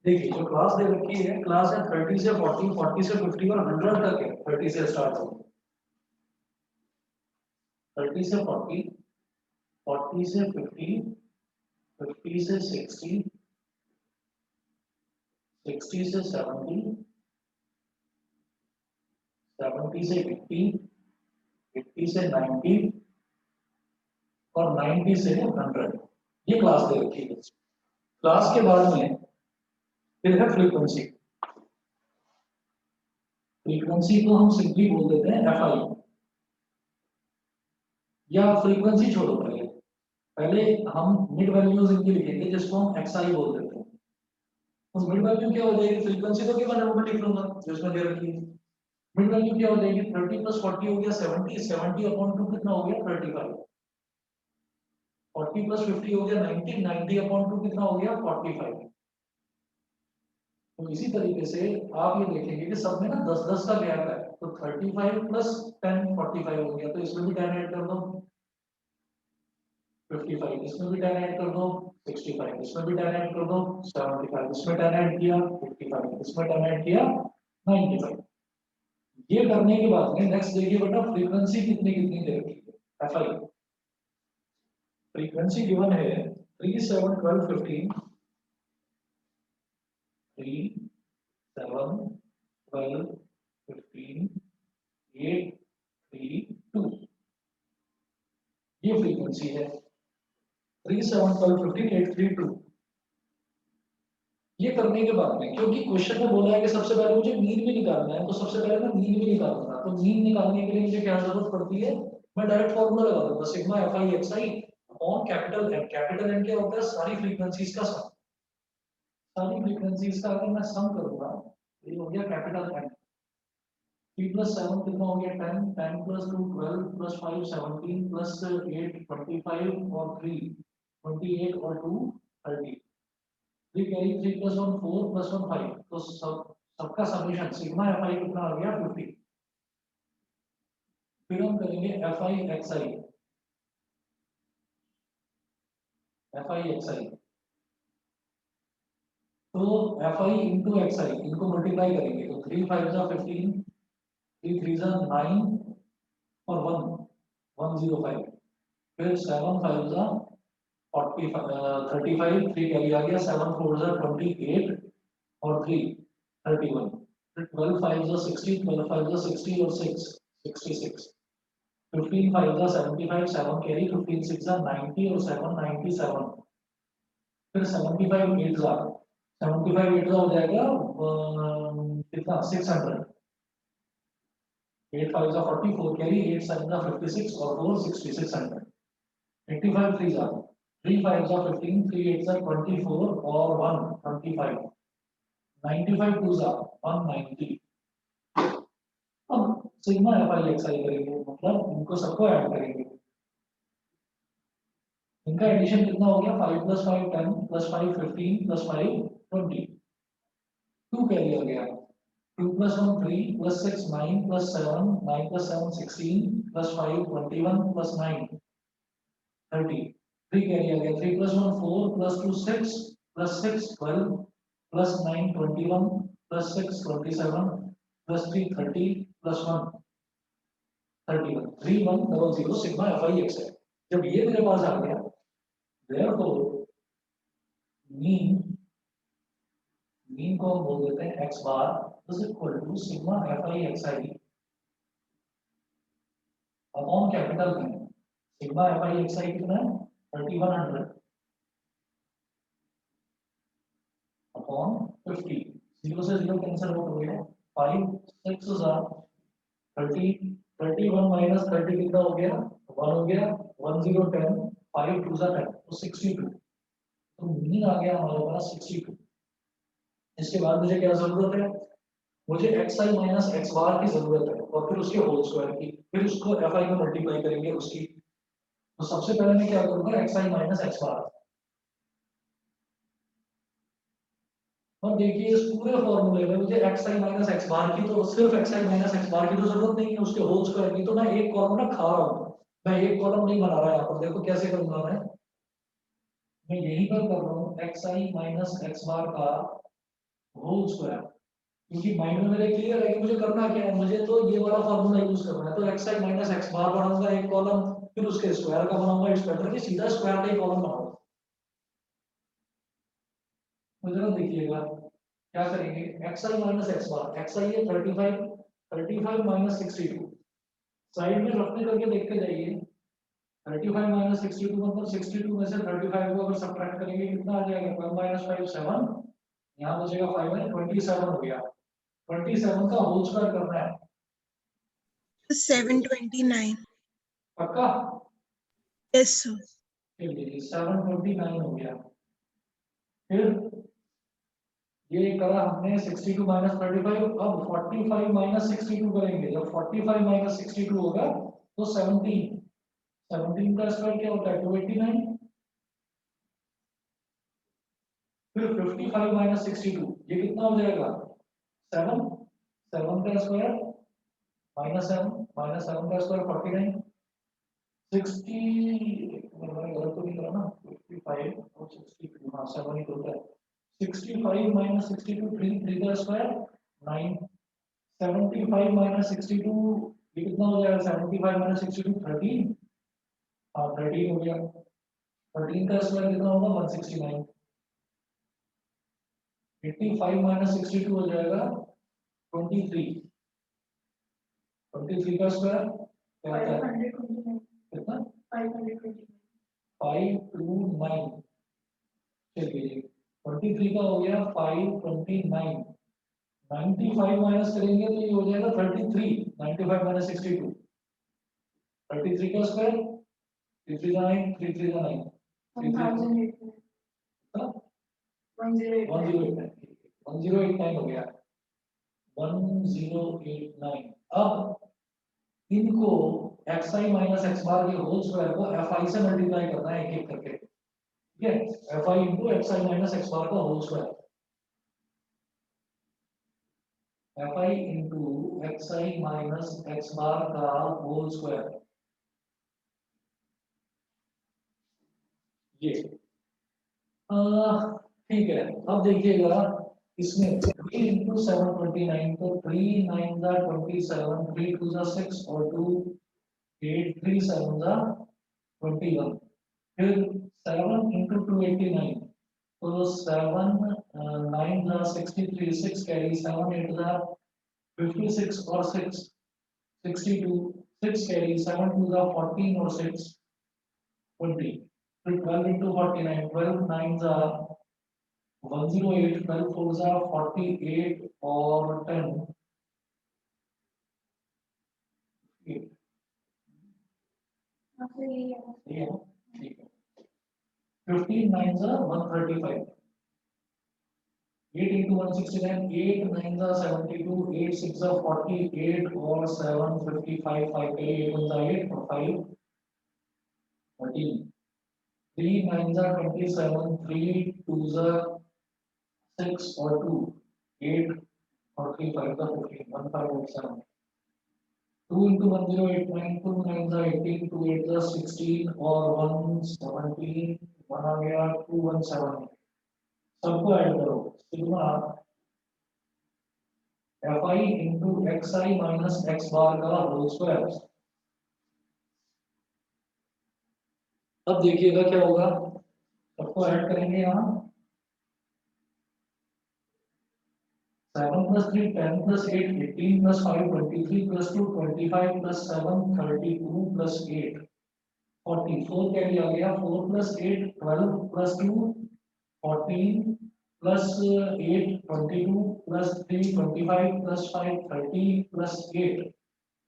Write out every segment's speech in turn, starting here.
देखिए जो क्लास दे रखी है, क्लास है 30 से 40, 40 से 50 और 100 तक है। 30 से स्टार्ट होगी, 30 से 40, 40 से 50, 50 से 60, 60 से 70, 70 से 80, 80 से 90 और 90 से 100। ये क्लास दे रखी है। क्लास के बाद में फिर है फ्रीक्वेंसी। फ्रीक्वेंसी को हम सिंपली बोल देते हैं एफ आई, या फ्रीक्वेंसी छोड़ो, पहले पहले हम मिड वैल्यूज इनकी लिखेंगे जिसको हम एक्स आई बोल देते हैं। तो मिड वैल्यू क्या हो जाएगी, फ्रीक्वेंसी तो गिवन है वो मैं लिख लूंगा जिसमें दे रखी है। मिड वैल्यू क्या हो जाएगी, 30 प्लस 40 हो गया 70, 70 अपॉन 2 कितना हो गया 35, 40 प्लस 50 हो गया 90, 90 अपॉन 2 कितना हो गया 45। तो इसी तरीके से आप ये देखेंगे कि सब में ना 10-10 का गैप है, तो 35 प्लस 10 45 हो गया, तो इसमें भी 10 ऐड कर दो 55, इसमें भी 10 ऐड कर दो 65, इसमें भी 10 ऐड कर दो 75, इसमें 10 ऐड किया 55, इसमें 10 ऐड किया 95। ये करने के बाद में नेक्स्ट देखिए बेटा फ्रीक्वेंसी कितनी कितनी दे रखी है एफ आई। फ्रीक्वेंसी गिवन है 3 7 12 15, 3 7 12 15 8 3 2, ये फ्रीक्वेंसी है 3 7 12 15 8 3 2। ये करने के बाद में क्योंकि क्वेश्चन में बोला है कि सबसे पहले मुझे मीन भी निकालना है, तो सबसे पहले मैं मीन भी निकालूंगा। तो मीन निकालने के लिए मुझे क्या जरूरत पड़ती है, मैं डायरेक्ट फॉर्मूला लगा दूंगा sigma F I X I upon capital N. Capital N क्या होता है, सारी फ्रीक्वेंसीज का सम। सारी फ्रीक्वेंसीज का अगर मैं सम करूंगा तो ये हो गया कैपिटल एन। 3 प्लस 7 कितना हो गया 10, 10 प्लस 2 12 प्लस 5 17 प्लस 8 25 और 3 28 और 2 30। 3 कैरी 3 प्लस 1 4 प्लस 1 5, तो सबका समीशन सिग्मा एफ आई कितना आ गया 50। फिर हम करेंगे F I X I, F I X I. तो F I into X I इनको मल्टीप्लाई करेंगे तो 3 5 जा 15, 3 3 जा 9 और 1 105। फिर 7 5 जा 40 35, 3 कैरी आ गया 7 4 जा 28 और 3 31। फिर 12 5 जा 60, 12 5 जा 60 और 6 66। 15 5 जा 75, 7 कैरी 15 6 जा 90 और 7 97। फिर 75 8 जा 75 8 जा हो जाएगा कितना 600। 8 5 जा 44 कैरी 8 7 जा 56 और 4 6600। 85 3 जा 3 5 जा 15, 3 8 जा 24 और 1 25। 95 2 जा 190। अब सिग्मा एफ आई एक्स आई करेंगे, मतलब इनको सबको ऐड करेंगे। इनका एडिशन कितना हो गया 5 प्लस 5 10 प्लस 5 15 प्लस 5 20। 2 कैरी आ गया 2 plus 1 3 plus 6 9 plus 7 9 plus 7 16 plus 5 21 plus 9 30। 3 carry आ गया 3 plus 1 4 plus 2 6 plus 6 12 plus 9 21 plus 6 27 plus 3 30 plus 1 31 3100 sigma F I X है। जब ये मेरे पास आ गया therefore मीन, मीन को हम बोल देते हैं X bar is equal to sigma F I X I upon capital N. Sigma F I X I कितना है 3100 अपॉन 50। 0 से 0 कैंसिल आउट हो गया 5 6 30 31 माइनस 30 कितना हो गया 1 हो गया 10 10 5 2 10 तो 62। तो मीन आ गया हमारे पास 62। इसके बाद मुझे क्या जरूरत है, मुझे एक्स आई माइनस एक्स बार की जरूरत है और फिर उसके होल स्क्वायर की, फिर उसको एफ आई में मल्टीप्लाई करेंगे उसकी। तो सबसे पहले मैं क्या करूंगा एक्स आई माइनस एक्स बार। और देखिए इस पूरे फॉर्मूले में मुझे एक्स आई माइनस एक्स बार की, तो सिर्फ एक्स आई माइनस एक्स बार की तो जरूरत नहीं है, उसके होल स्क्वायर की। तो मैं एक कॉलम ना खा रहा हूँ, मैं एक कॉलम नहीं बना रहा यहाँ पर। देखो कैसे करूंगा मैं यहीं पर कर रहा हूँ x I minus X bar का होल स्क्वायर, क्योंकि माइंड में मेरे क्लियर है कि मुझे करना क्या है, मुझे तो ये वाला फार्मूला यूज करना है। तो एक्स आई माइनस एक्स बार बनाऊंगा एक कॉलम, फिर उसके स्क्वायर का बनाऊंगा, इट्स बेटर कि सीधा स्क्वायर का ही कॉलम बनाओ। तो जरा देखिएगा क्या करेंगे, x I minus X bar, x आई है 35, 35 माइनस 62, साइड में रखने करके देखते जाइए। 35 माइनस 62 मतलब 62 में से 35 को अगर सब्ट्रैक्ट करेंगे कितना आ जाएगा, 12 माइनस 5 7, यहाँ बचेगा 5 है, 27 हो गया। 27 का होल स्क्वायर करना है 729. पक्का। Yes, sir. चलिए 729 हो गया। फिर ये करा हमने 62 माइनस 35, अब 45 माइनस 62 करेंगे। जब 45 माइनस 62 होगा तो 17, 17 का स्क्वायर क्या होता है 289। फिर 55 माइनस 62 ये कितना हो जाएगा 7, 7 का स्क्वायर माइनस 7, माइनस 7 का स्क्वायर 49, 60 मैंने गलत तो नहीं करा ना, 55 और 62 हाँ 7 ही होता है। 65 माइनस 62 3, 3 का स्क्वायर 9, 75 माइनस 62 ये कितना हो जाएगा 75 माइनस 62 13, हाँ 13 हो गया। 13 का स्क्वायर कितना होगा 169, 85 माइनस 62 हो जाएगा 23, 23 का स्क्वायर क्या होता है कितना 529। चलिए 23 का हो गया 529, 95 माइनस करेंगे तो ये हो जाएगा 33, 95 माइनस 62, 33 का स्क्वायर 3 3 9, 3 3 9, 1089 हो गया 1089। अब इनको X I minus X bar के होल स्क्वायर को एफ आई से मल्टीप्लाई करना है एक एक करके, ठीक है। F I into X I minus X bar का whole square, F I into X I minus X bar का होल स्क्वायर, ये ठीक है। अब देखिएगा इसमें 3 इंटू 729, तो 3 9 जा 27, 3 2 जा 6 और 2 8, 3 7 जा 21, फिर 7 इंटू 289, तो 7 9 जा 63, 6 कैरी 7 8 जा 56 और 6 62, 6 कैरी 7 2 जा 14 और 6 20, फिर 12 इंटू 49, 12 9 जा 108, 12 4 जा 48 और 10 8, ठीक है 15 9 जा 135, 8 into 169, 8 9 जा 72, 8 6 जा 48 और 7 55, 5 के 8 1 जा 8 और 5 13, 3 9 जा 27, 3 2 जा 6 और 2 8 और 3 5 जा 15, 1587, 2 into 1089, 2 9 जा 18, 2 8 जा 16 और 117, 1 आ गया 217, सबको ऐड करो sigma F I into X I minus X bar का होल स्क्वायर। अब देखिएगा क्या होगा, सबको ऐड करेंगे यहाँ 7 plus 3 10 plus 8 18 plus 5 23 plus 2 25 plus 7 32 plus 8 44 carry आ गया, 4 plus 8 12 plus 2 14 plus 8 22 plus 3 25 plus 5 30 plus 8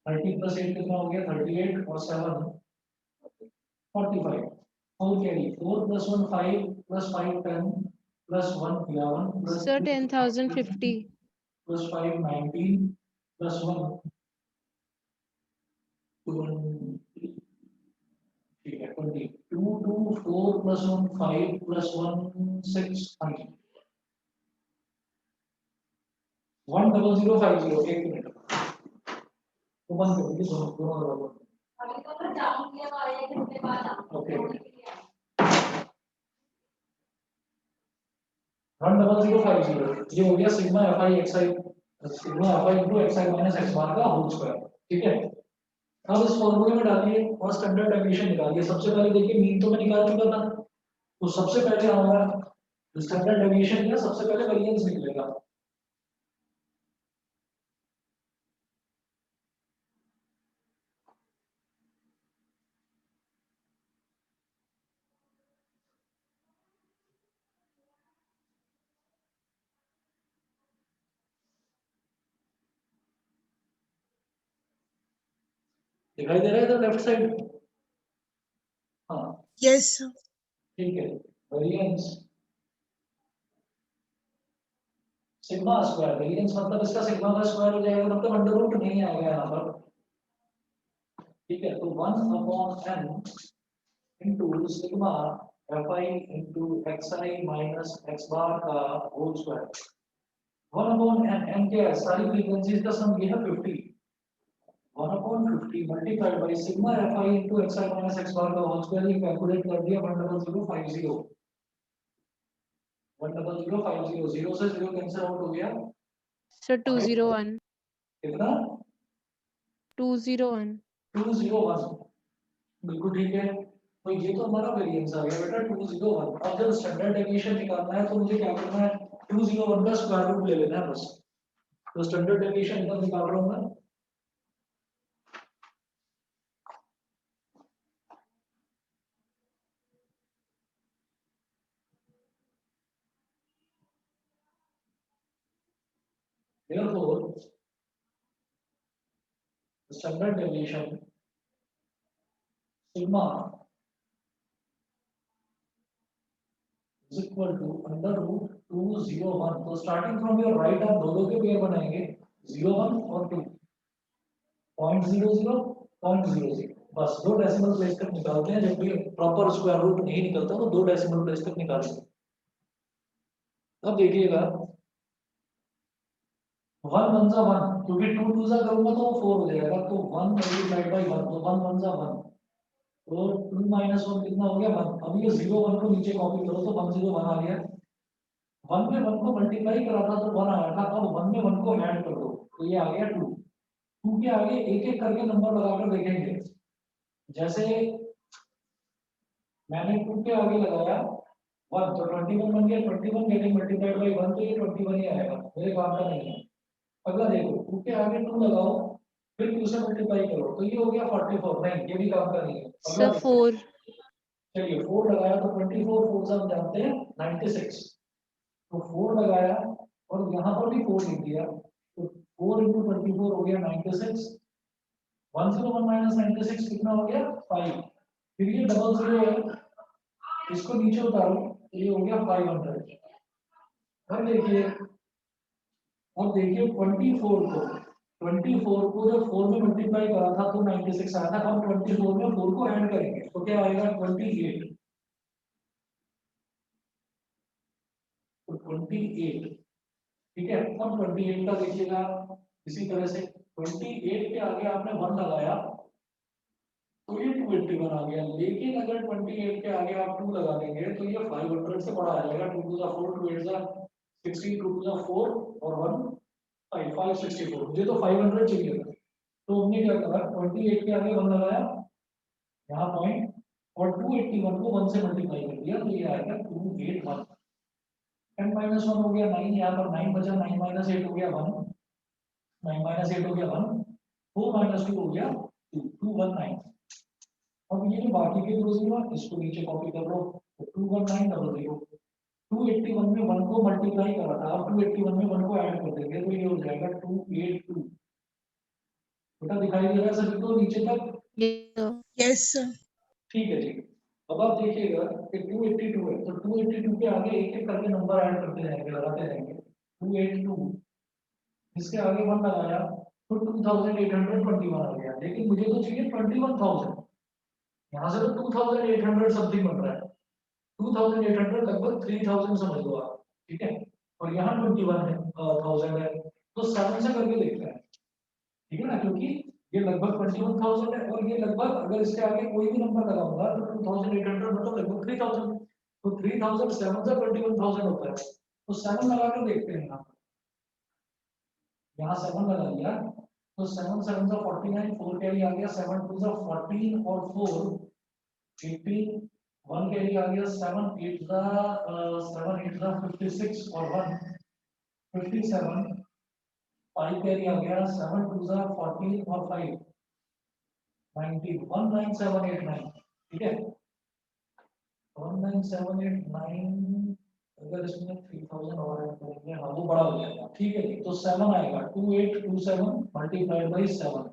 30 plus 8 कितना हो गया 38 और 7 45, 4 carry 4 plus 1 5 plus 5 10 plus 1 11 plus Sir, 2 10,050. plus 5 19 plus 1 20, ठीक है 20, 2 2 4 plus 1 5 plus 1 6 5 10050, एक मिनट तो बंद कर दीजिए दोनों दोनों ओके 10050 ये हो गया sigma F I X I into X I minus X bar का होल स्क्वायर। ठीक है, अब इस फॉर्मूले में डालिए और स्टैंडर्ड डेविएशन निकालिए। सबसे पहले देखिए मीन तो मैं निकाल चुका था, तो सबसे पहले हमारा स्टैंडर्ड डेविएशन क्या, सबसे पहले वेरिएंस निकलेगा। दिखाई दे रहा है इधर लेफ्ट साइड? हाँ Yes, sir. ठीक है, वेरिएंस सिग्मा स्क्वायर, वेरिएंस मतलब इसका सिग्मा का स्क्वायर हो जाएगा, मतलब अंडर रूट नहीं आएगा यहाँ पर। ठीक है, तो 1/n into sigma F I into X I minus X bar का होल स्क्वायर। 1/n, n क्या है, सारी फ्रीक्वेंसीज का सम ये है 50। 1/50 multiplied by sigma F I into X I minus X bar का होल स्क्वायर। ये कैलकुलेट कर दिया 10050। 10050, जीरो से जीरो कैंसिल आउट हो गया। सर 201 कितना? 201 201, बिल्कुल ठीक है। तो ये तो हमारा वेरिएंस आ गया बेटा 201। अब जब स्टैंडर्ड डेविएशन निकालना है तो मुझे क्या करना है, 201 का स्क्वायर रूट ले लेना है बस। तो स्टैंडर्ड डेविएशन इधर निकाल रहा हूं मैं। Therefore, the standard deviation sigma is equal to under root 201। तो स्टार्टिंग फ्रॉम योर राइट आप दोनों के पेयर बनाएंगे 01 और 2, 0.00 0.00, बस दो डेसिमल प्लेस तक निकालते हैं। जब भी प्रॉपर स्क्वायर रूट नहीं निकलता तो दो डेसिमल प्लेस तक निकालते हैं। अब देखिएगा 1 1 जा 1, क्योंकि 2 2 जा करूंगा तो वो 4 हो जाएगा, तो 1 मल्टीप्लाइड बाई 1, तो 1 1 जा 1, तो 2 माइनस 1 कितना हो गया 1। अब ये 0 1 को नीचे कॉपी करो तो 1 0 1 आ गया। 1 में 1 को मल्टीप्लाई करा था तो 1 आया था, अब 1 में 1 को ऐड कर दो तो ये आ गया 2। 2 के आगे एक एक करके नंबर लगाकर देखेंगे। जैसे मैंने 2 के आगे लगाया 1 तो 21 बन गया, 21 गेटिंग मल्टीप्लाइड बाई 1, तो ये 21 ही आएगा, मेरे काम का नहीं है। अगला देखो 2 के आगे 2 लगाओ, फिर 2 से मल्टीप्लाई करो तो ये हो गया 44, नहीं ये भी काम का नहीं है। सर 4 चलिए 4 लगाया तो 24, 4 से हम जानते हैं 96, तो 4 लगाया और यहाँ पर भी 4 लिख दिया, तो 4 into 24 हो गया 96। 101 माइनस 96 कितना हो गया 5। फिर ये डबल जीरो है, इसको नीचे उतारो तो ये हो गया 500। अब देखिए 24 को जब 4 में मल्टीप्लाई करा था तो 96 आया था। अब 24 में 4 को ऐड करेंगे तो क्या आएगा 28, तो 28। ठीक है, अब 28 का देखिएगा इसी तरह से 28 के आगे आपने 1 लगाया तो ये 281 आ गया, लेकिन अगर 28 के आगे आप 2 लगा देंगे तो ये 500 से बड़ा आ जाएगा। 2 to the 4, 2 8 the 16, 2 to the 4 और 1 5 564, मुझे तो 500 चाहिए था। तो हमने क्या करा 28 के आगे 1 लगाया यहाँ पॉइंट और 281 को 1 से मल्टीप्लाई कर दिया तो ये आएगा 281। 10 माइनस 1 हो गया 9, यहाँ पर 9 बचा, 9 माइनस 8 हो गया 1, 9 माइनस 8 हो गया 1, 4 माइनस 2 हो गया 2, 219। अब ये जो बाकी के दो जीरो इसको नीचे कॉपी कर लो, तो 21900। 281 में 1 को मल्टीप्लाई करा था, अब 281 में 1 को ऐड कर देंगे तो ये हो जाएगा 282। बेटा दिखाई दे रहा है सभी को नीचे तक? Yes, sir. ठीक है ठीक है। अब आप देखिएगा कि 282 है तो 282 के आगे एक एक करके नंबर ऐड करते जाएंगे, लगाते जाएंगे। 282 इसके आगे 1 लगाया तो 2821 आ गया, लेकिन मुझे तो चाहिए 21000। यहाँ से तो 2800 समथिंग बन रहा है, 2800 लगभग 3000 समझ लो आप। ठीक है, और यहाँ 21,000 है, तो 7 से करके देखते हैं। ठीक है ना, क्योंकि ये लगभग 21,000 है और ये लगभग अगर इसके आगे कोई भी नंबर लगाऊंगा तो 2800 मतलब लगभग 3000, तो 3000 7 से 21,000 होता है। तो 7 लगा कर देखते हैं यहाँ 7 लगा दिया तो 7 7 सा 49, 4 कैरी आ गया, 7 2 सा 14 और 4 18, 1 कैरी आ गया, 7 8 सा 56 और 1 57, 5 कैरी आ गया, 7 2 सा 14 और 5 19, 19789, ठीक है 19789, अगर इसमें 3000 और ऐड करेंगे हाँ वो बड़ा हो जाएगा, ठीक है तो 7 आएगा 2827 मल्टीप्लाइड बाई 7,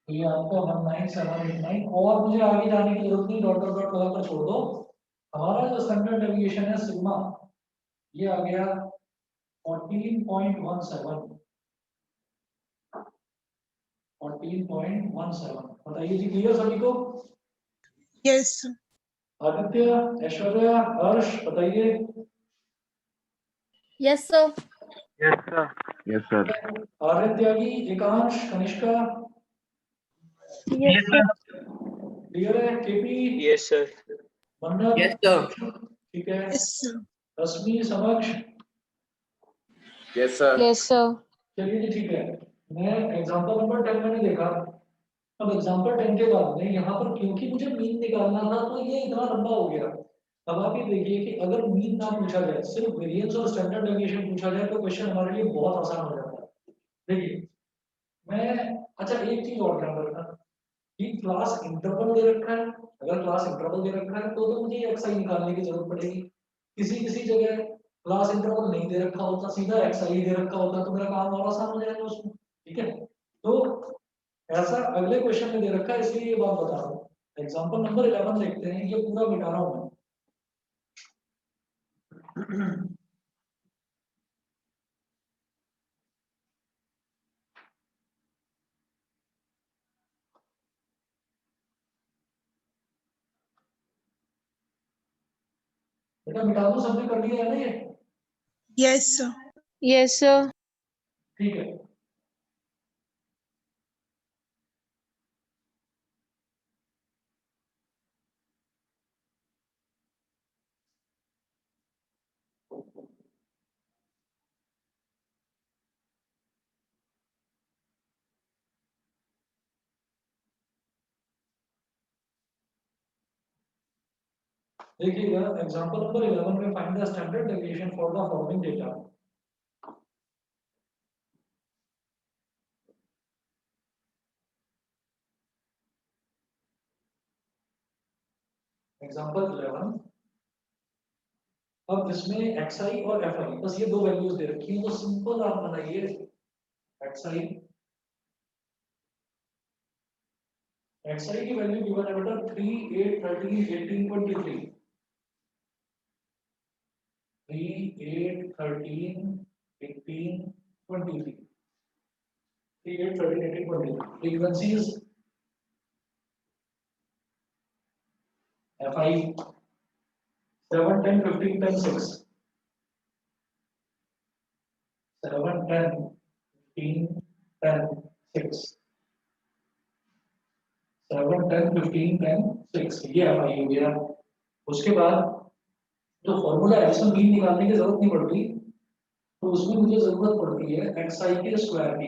तो ये आपका 19789, और मुझे आगे जाने की जरूरत नहीं, डॉट डॉट डॉट लगाकर छोड़ दो। हमारा जो स्टैंडर्ड डेविएशन है सिग्मा, ये आ गया 14.17, 14.17, बताइए जी क्लियर सभी को? Yes. आदित्य, ऐश्वर्या, हर्ष बताइए। Yes, sir. Yes, sir. Yes, sir. आर्य त्यागी, एकांश, कनिष्का, Yes, sir. क्लियर है? KP, Yes, sir. मंडल, Yes, sir. ठीक है, Yes, sir. रश्मि, समक्ष, Yes, sir. Yes, sir. चलिए जी ठीक है। मैं एग्जांपल नंबर 10 मैंने देखा, अब एग्जांपल 10 के बाद में यहाँ पर क्योंकि मुझे मीन निकालना था तो ये इतना लंबा हो गया। अब आप ये देखिए कि अगर मीन ना पूछा जाए, सिर्फ वेरिएंस और स्टैंडर्ड डेविएशन पूछा जाए तो क्वेश्चन हमारे लिए बहुत आसान हो जाता है। देखिए मैं, अच्छा एक चीज और ध्यान रखना कि क्लास इंटरवल दे रखा है, अगर क्लास इंटरवल दे रखा है तो मुझे एक्सआई निकालने की जरूरत पड़ेगी। किसी किसी जगह क्लास इंटरवल नहीं दे रखा होता, सीधा एक्सआई दे रखा होता तो मेरा काम और आसान हो जाएगा उसमें, ठीक है। तो ऐसा अगले क्वेश्चन में दे रखा है इसलिए ये बात बता रहा हूँ। एग्जाम्पल नंबर 11 देखते हैं, ये पूरा मिटा रहा हूँ मैं। बेटा मिटा दूं, सबने कर लिया है ना ये? Yes, sir. Yes, sir. ठीक है। देखिएगा एग्जांपल नंबर 11 में find the standard deviation for the following data. Example 11, अब इसमें xi और fi बस ये दो वैल्यूज दे रखी हैं, तो सिंपल आप बनाइए xi, xi की वैल्यू गिवन है बेटा 3 8 13 18 23, 3 8 13 18 23, 3 8 13 18 23, frequencies fi 7 10 15 10 6, 7 10 15 10 6, 7 10 15 10 6, ये fi हो गया। उसके बाद जो फॉर्मूला है इसमें मीन निकालने की जरूरत नहीं पड़ती, तो उसमें मुझे जरूरत पड़ती है xi के स्क्वायर की।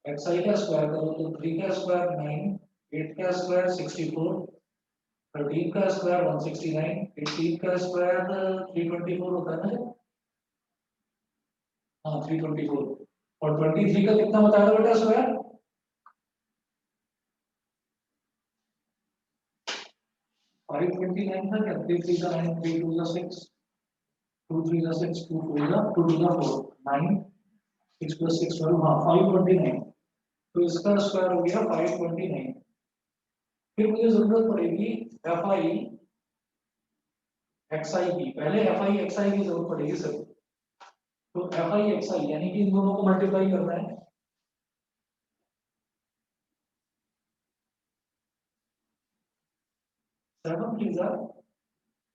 xi का स्क्वायर करो तो 3 का स्क्वायर 9, 8 का स्क्वायर 64, 13 का स्क्वायर 169, 18 का स्क्वायर 324 होता है ना? हाँ 324, और 23 का कितना बताया बेटा स्क्वायर? 529 था क्या? 3 3 का 9, 3 2 का 6, 2 3 का 6, 2 4 का 2 2 का 4, 9, 6 plus 6 12, हाँ 529, तो इसका स्क्वायर हो गया 529। फिर मुझे जरूरत पड़ेगी fi xi की, पहले fi xi की जरूरत पड़ेगी सर, तो fi xi यानी कि इन दोनों को मल्टीप्लाई करना है। सेवन थ्री ज़ा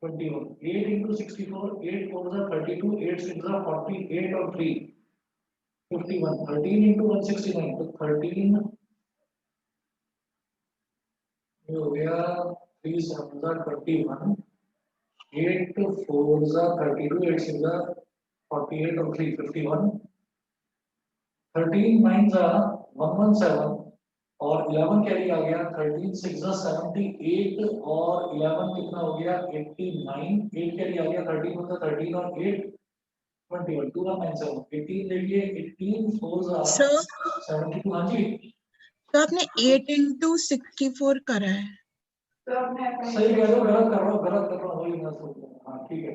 21, 8 into 64, 8 4 ज़ा 32, 8 6 ज़ा 40, 8 और 3 51, 13 into 169, तो 13 ये हो गया 3 7 ज़ा 21, 8 4 is 32, 8 6 is 48 और 3 51, 13 9 is 117 और 11 कैरी आ गया, 13 6 is 78 और 11 कितना हो गया 89, 8 कैरी आ गया, 13 होता 13 और 8 21, 2 और 9 7, 18 ले लिए, 18 4 is सर 72, हाँ जी तो आपने 8 into 64 करा है। सही कह रहे हो, गलत कर रहा हूँ वही मैं सोच रहा हूँ, हाँ ठीक है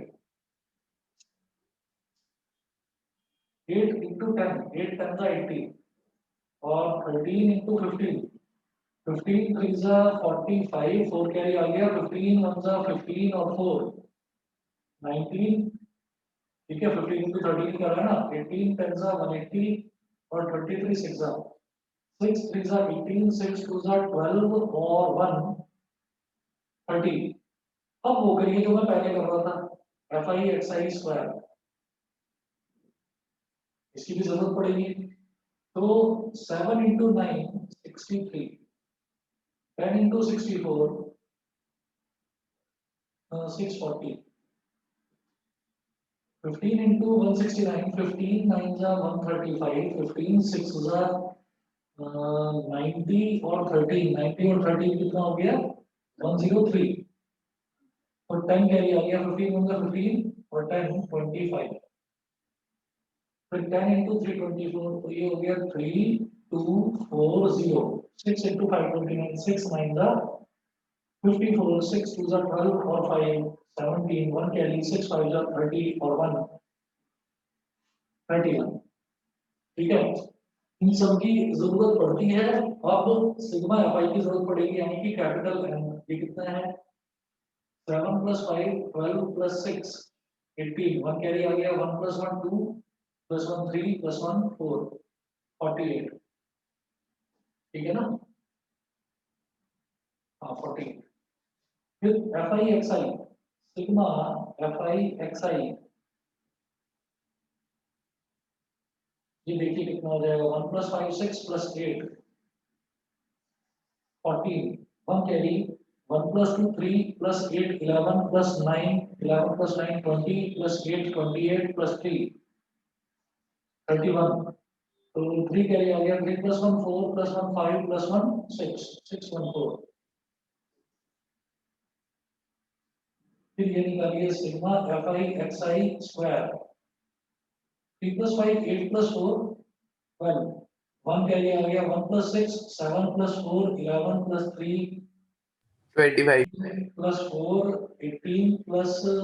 8 into 10, 8 10 is 80 और 13 into 15, 15 3 is 45, 4 कैरी आ गया, 15 1 is 15 और 4 19, ठीक है 15 into 13 कर रहा है ना, 18 10 is 180 और 23 6 is 6 3 is 18, 6 2 is 12 और 1 30। अब वो करिए जो मैं पहले कर रहा था F I X I square, इसकी भी जरूरत पड़ेगी। तो 7 इंटू 9 63, 10 इंटू 64 640, 15 इंटू 169, 15 9 जा 135, 15 6 जा 90 और 13, 90 और 13 कितना हो गया 103 और 10 कैरी आ गया, 15 होगा 15 और 10 25, फिर 10 into 324 तो ये हो गया 3240, 6 into 5 29, 6 9 the 54, 6 2 the 12 और 5 17, 1 carry, 6 5 the 30 और 1 31, ठीक है। इन सब की जरूरत पड़ती है। अब सिग्मा एफ आई की जरूरत पड़ेगी, यानी कि कैपिटल एम, ये कितना है 7 plus 5 12 plus 6 18, 1 कैरी आ गया, 1 plus 1 2 plus 1 3 plus 1 4 48, ठीक है ना, हाँ 48। फिर F I X I, sigma F I X I, ये देखिए कितना हो जाएगा 1 plus 5 6 plus 8 14, 1 carry, 1 plus 2 3 plus 8 11 plus 9 11 plus 9 20 plus 8 28 plus 3 31, तो 3 कैरी आ गया, 3 plus 1 4 plus 1 5 plus 1 6 6 1 4, फिर ये निकालिए sigma F I X I square, 3 plus 5 8 plus 4 12, 1 carry आ गया, 1 plus 6 7 plus 4 11 plus 3 25 plus 4 18 plus 7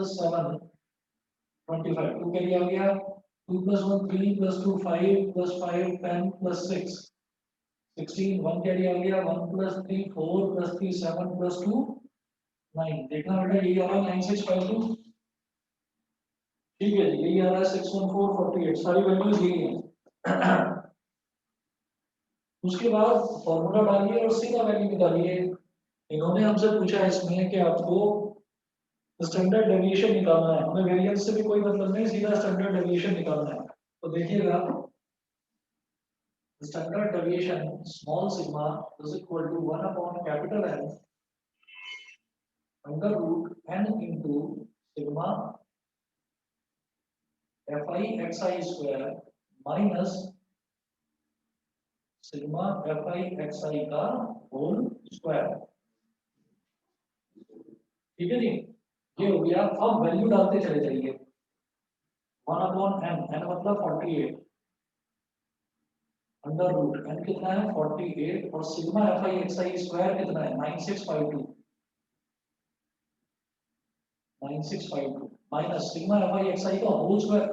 25, 2 carry आ गया, 2 plus 1 3 plus 2 5 plus 5 10 plus 6 16, 1 carry आ गया, 1 plus 3 4 plus 3 7 plus 2 9, देखना बेटा यही आ रहा है 9652, ठीक है जी यही आ रहा है 61448, सारी वैल्यूज यही है। उसके बाद फॉर्मूला डालिए और सीधा वैल्यू निकालिए। इन्होंने हमसे पूछा है इसमें कि आपको स्टैंडर्ड डेविएशन निकालना है, हमें वेरिएंस से भी कोई मतलब नहीं, सीधा स्टैंडर्ड डेविएशन निकालना है। तो देखिएगा standard deviation small sigma is equal to 1 upon capital N under root N into sigma F I X I square minus sigma F I X I का होल स्क्वायर, ठीक है जी, ये हो गया। अब वैल्यू डालते चले जाइए, 1 अपॉन एन, एन मतलब 48 अंडर रूट एन कितना है 48 और sigma F I X I square कितना है 9652, 9652 minus sigma F I X I का whole square,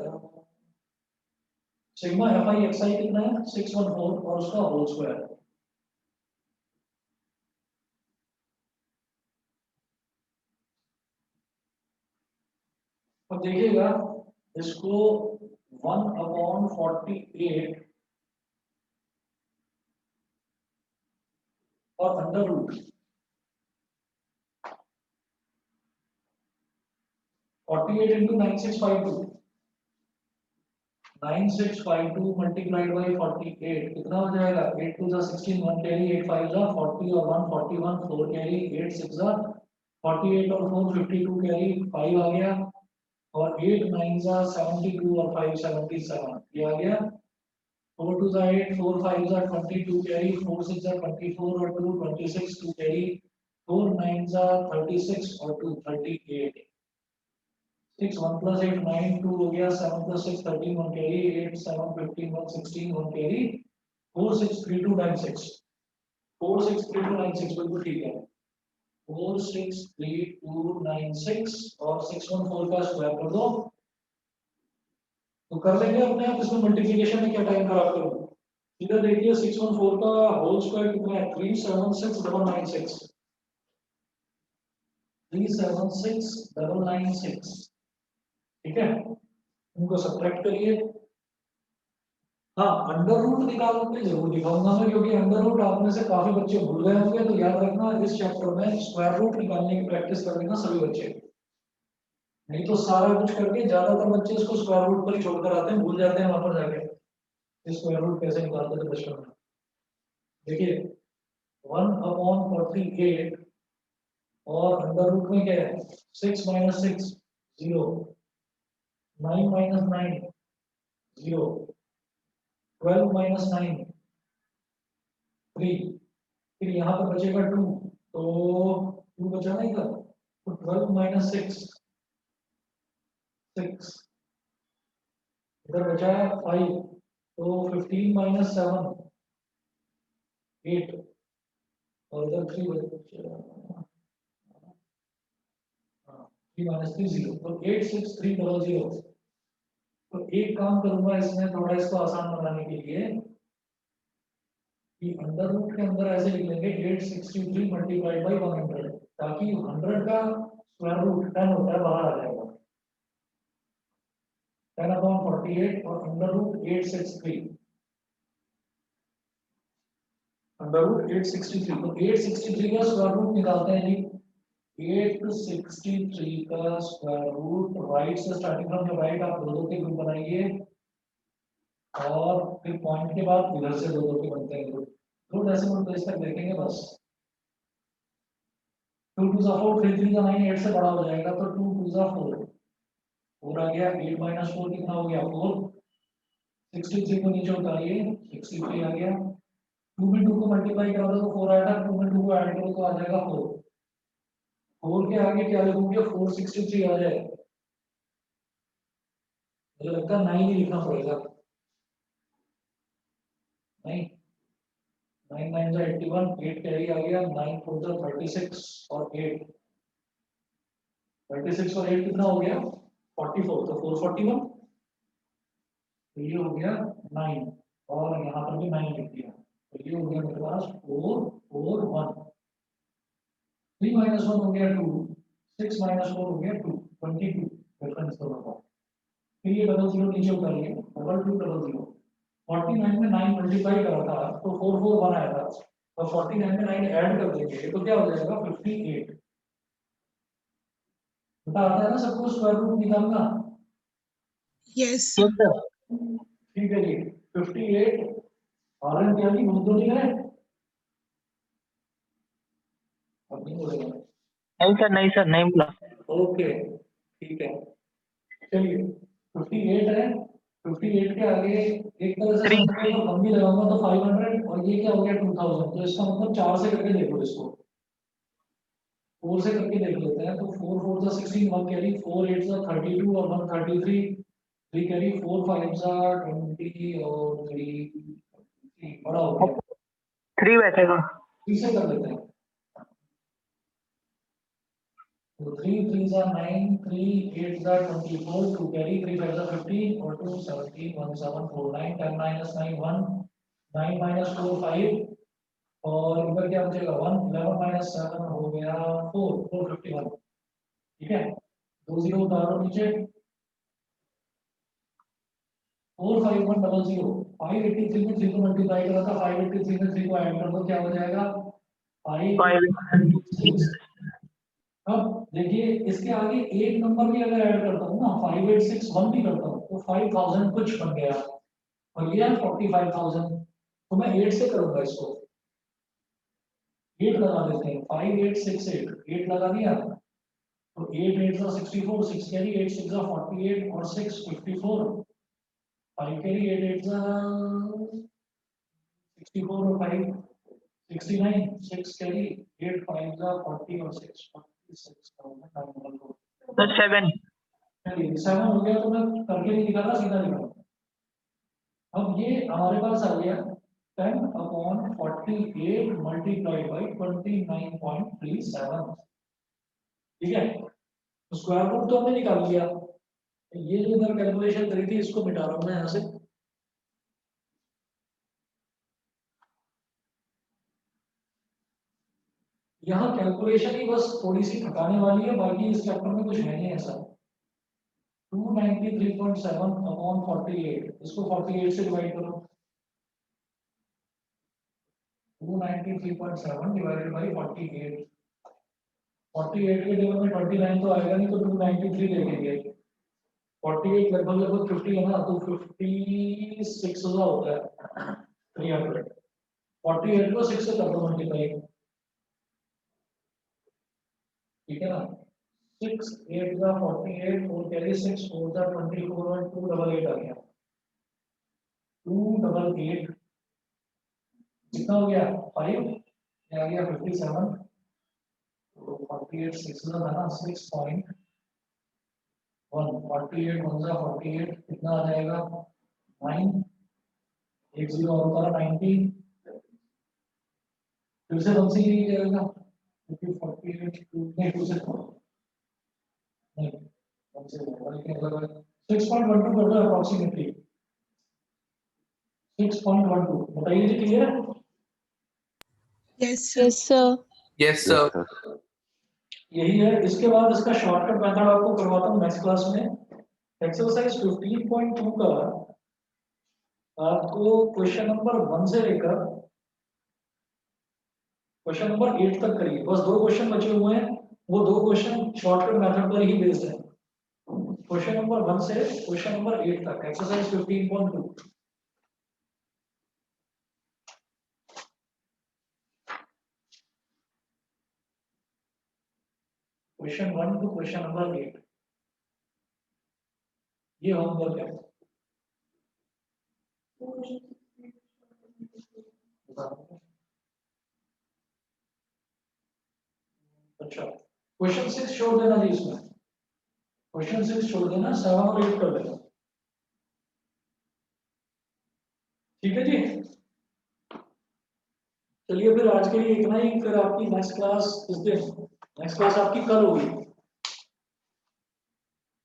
sigma F I X I कितना है 614 और उसका होल स्क्वायर, अब देखिएगा इसको 1 अपॉन 48 और under root 48 into 9652, 9652 multiplied by 48 कितना हो जाएगा 8 2 16, 1 कैरी 8 5 40 और 1 41, 4 कैरी 8 6 48 और 4 52 कैरी 5 आ गया, और 8 9 जा 72 और 5 77 ये आ गया। 4 2 जा 8 4 5 जा 22 कैरी 4 6 जा 24 और 2 26 2 कैरी 4 9 जा 36 और 2 38 6 1 plus 8 9 2 हो गया 7 plus 6 13 1 कैरी 8 7 15 1 16 1 कैरी 4 6 3 2 9 6 4 6 3 2 9 6 बिल्कुल ठीक है। 4 6 3 2 9 6 और 614 का स्क्वायर कर दो तो कर लेंगे अपने आप। इसमें मल्टीप्लिकेशन में क्या टाइम खराब करूं, इधर देखिए 614 का होल स्क्वायर कितना है 376996 376996 ठीक है, इनको सब्ट्रैक्ट करिए। हाँ अंडर रूट निकालने जरूर दिखाऊंगा मैं, क्योंकि अंडर रूट आप में से काफी बच्चे भूल गए होंगे, तो याद रखना इस चैप्टर में स्क्वायर रूट निकालने की प्रैक्टिस कर लेना सभी बच्चे, नहीं तो सारा कुछ करके ज्यादातर बच्चे इसको स्क्वायर रूट पर ही छोड़कर आते हैं, भूल जाते हैं वहां पर जाके स्क्वायर रूट कैसे निकालते थे बचपन में। देखिए 1/48 और अंडर रूट में क्या है 6 - 6 0 9 - 9 0 12 - 9 3 फिर यहाँ पर बचेगा 2 तो 2 बचा ना इधर, तो 12 - 6 6 इधर बचा 5 तो 15 - 7 8 और इधर 3 बचा 3 - 3 0 तो 86300। तो एक काम करूंगा इसमें थोड़ा इसको आसान बनाने के लिए कि अंडर रूट के अंदर ऐसे लिख लेंगे 863 मल्टीप्लाइड बाई 100, ताकि 100 का स्क्वायर रूट 10 होता है बाहर आ जाएगा 10/48 और अंडर रूट 863 अंडर रूट 863 तो 863 का स्क्वायर रूट निकालते हैं जी। 863 का स्क्वायर रूट राइट से स्टार्टिंग फ्रॉम द राइट आप दो के ग्रुप बनाइए और फिर पॉइंट के बाद इधर से दो के बनते हैं ग्रुप, दो डेसिमल प्लेस तक देखेंगे बस। 2 2 जा 4 3 3 जा 9 8 से बड़ा हो जाएगा तो 2 2 जा 4 4 आ गया 8 - 4 कितना हो गया 4 63 को नीचे उतारिए 63 आ गया 2 में 2 को मल्टीप्लाई करा दो तो 4 आएगा 2 में 2 को ऐड करो तो आ जाएगा 4 4 के आगे क्या लिखोगे 463 आ जाए, मुझे लगता है 9 ही लिखना पड़ेगा नहीं 9 9 जा 81 8 कैरी आ गया 9 4 जा 36 और 8 36 और 8 कितना हो गया 44 तो 441 तो ये हो गया 9 और यहाँ पर भी 9 लिख दिया तो ये हो गया मेरे पास 4 4 1 3 - 1 हो गया 2 6 - 4 हो गया 2 22 डिफरेंस दोनों का। फिर ये डबल जीरो नीचे उतारिए 2200 49 में 9 मल्टीप्लाई करा था तो 441 आया था, और 49 में 9 ऐड कर देंगे तो क्या हो जाएगा 58। पता आता है ना सबको स्क्वायर रूट निकालना, Yes. ठीक है जी 58 और एन क्या जी भूल तो नहीं गए, अब नहीं बोलेगा नहीं सर नहीं बोला। ओके ठीक है चलिए 58 है 58 के आगे एक तरह से समझो तो हम भी लगाऊंगा तो 500 और ये क्या हो गया 2000, तो इसका मतलब 4 से करके देखो इसको 4 से करके देख लेते हैं तो 4 4 जा 16 1 कैरी 4 8 जा 32 और 1 33 3 कैरी 4 5 जा 20 और 3 बड़ा हो गया 3 बैठेगा 3 से कर लेते हैं तो 3 3 जा 9 3 8 जा 24 2 कैरी 3 5 जा 15 और 2 17 1 7 4 9 10 - 9 1 9 - 4 5 और इधर क्या बचेगा 1 11 - 7 हो गया 4 451 ठीक है 2 0 उतारो नीचे 45100 583 में 3 को मल्टीप्लाई करा था 583 में 3 को ऐड कर दो क्या हो जाएगा 586। अब देखिए इसके आगे एक नंबर भी अगर ऐड करता हूँ ना 5861 भी करता हूँ तो 5000 कुछ बन गया और ये है 45000 तो मैं 8 से करूंगा इसको 8 लगा देते हैं 5868 8 लगा दिया तो 8 8 का 64, 6 कैरी, 8 6 का 48 और 6 54, 5 कैरी, 8 8 का 64 और 5 69, 6 कैरी, 8 5 का 40 और 6 46 का होगा 9 नंबर को। सर 7 चलिए 7 हो गया तो मैं करके नहीं दिखा रहा, सीधा दिखा। अब ये हमारे पास आ गया 10/48 मल्टीप्लाइड बाई 29.37, ठीक है। तो स्क्वायर रूट तो हमने निकाल लिया। ये जो इधर कैलकुलेशन करी थी इसको मिटा रहा हूं मैं यहाँ से। यहाँ कैलकुलेशन ही बस थोड़ी सी थकाने वाली है, बाकी इस चैप्टर में कुछ है नहीं ऐसा। 293.7/48, इसको 48 से डिवाइड करो। 293.7 डिवाइडेड बाई 48, 48 के टेबल में 29 तो आएगा नहीं, तो 293 देखेंगे। 48 लगभग 50 है ना, तो 56 होता है 300। 48 को 6 से कर दो मल्टीप्लाई, ठीक है ना। 6 8 का 48 और कैरी 6 4 का 24 और 288 आ गया। 288 कितना हो गया 5, ये आ गया 57। तो 48 6 का था ना 6.1, 48 1 का 48 कितना आ जाएगा 9, एक जीरो और उतारा 90, फिर से 1 से ही जाएगा क्योंकि 48 नहीं 2 से नहीं 1 से जाएगा, लेकिन अगर 6.12 कर दो अप्रोक्सीमेटली 6.12, बताइए जी क्लियर है। Yes, sir. Yes, sir. Yes, sir. यही है। इसके बाद इसका शॉर्टकट मेथड आपको करवाता हूँ नेक्स्ट क्लास में। एक्सरसाइज 15.2 का आपको क्वेश्चन नंबर 1 से लेकर क्वेश्चन नंबर 8 तक करिए। बस 2 क्वेश्चन बचे हुए हैं, वो 2 क्वेश्चन शॉर्टकट मेथड पर ही बेस्ड है। क्वेश्चन नंबर 1 से क्वेश्चन नंबर 8 तक exercise 15.2। Question 1 to question number 8, ये होमवर्क है। अच्छा, क्वेश्चन 6 छोड़ देना जी, इसमें क्वेश्चन 6 छोड़ देना, 7 और 8 कर देना, ठीक है जी। चलिए फिर आज के लिए इतना ही। फिर आपकी नेक्स्ट क्लास किस दिन, नेक्स्ट क्लास आपकी कल होगी।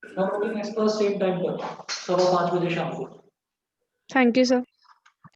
कल होगी नेक्स्ट क्लास सेम टाइम पर 5:15 बजे शाम को। Thank you, sir.